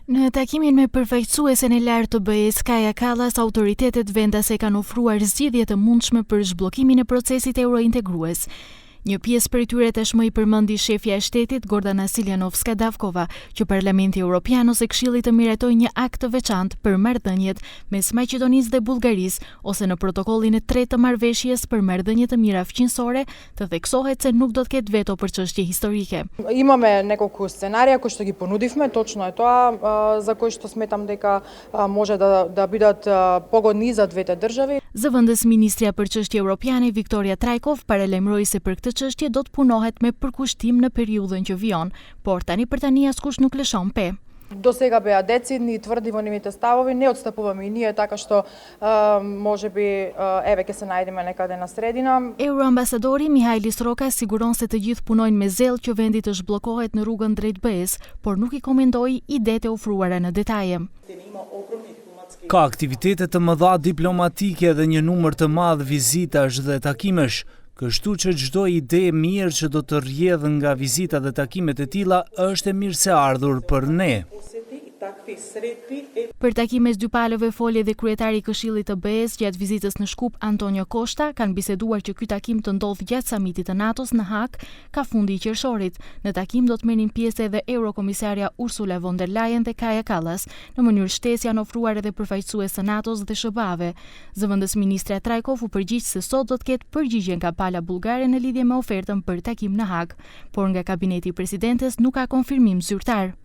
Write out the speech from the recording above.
Në takimin me përfaqësuesen e lartë të BE-s Kaja Kallas, autoritetet vendase kanë ofruar zgjidhje të mundshme për zhbllokimin e procesit eurointegrues. Një pjesë prej tyre tashmë i përmendi shefja e shtetit Gordana Siljanovska-Davkova, që Parlamenti Evropian ose Këshilli të miratojë një akt të veçantë për marrëdhëniet mes Maqedonisë dhe Bullgarisë, ose në protokollin e 3 të marrëveshjes për marrëdhënie të mira fqinësore të theksohet se nuk do të ketë veto për çështje historike. Имаме неколку сценарија кои што ги понудивме, точно е тоа за кои што сметам дека може да бидат погодни за двете држави. Zëvendës ministrja për çështje evropiane Viktoria Trajkov paralajmëroi se për këtë çështje do të punohet me përkushtim në periudhën që vijon, por tani për tani askush nuk lëshon pe. До сега беа децидни и тврди во нивните ставови, не отстапуваме и ние, така што можеби еве ќе се најдеме некаде на средина. Euroambasadori Mihajlis Roka siguron se të gjithë punojnë me zell që vendi të zhbllokohet në rrugën drejt BE-s, por nuk i komentoi idetë e ofruara në detaje. Ka aktivitete të mëdha diplomatike dhe një numër të madh vizitash dhe takimesh, kështu që çdo ide e mirë që do të rrjedhë nga vizita dhe takimet e tilla është e mirë se ardhur për ne. Për takimet dy palëve foli edhe kryetari i Këshillit të BE-s gjatë vizitës në Shkup Antonio Costa, kanë biseduar që ky takim të ndodh gjatë samitit të NATO-s në Hag ka fundi i qershorit. Në takim do të merrin pjesë edhe Eurokomisarja Ursula von der Leyen dhe Kaja Kallas. Në mënyrë shtesë janë ofruar edhe përfaqësues të NATO-s dhe SBA-ve. Zëvendës ministra Trajkov u përgjigj se sot do të ketë përgjigje nga pala bullgare në lidhje me ofertën për takim në Hag, por nga kabineti i presidentes nuk ka konfirmim zyrtar.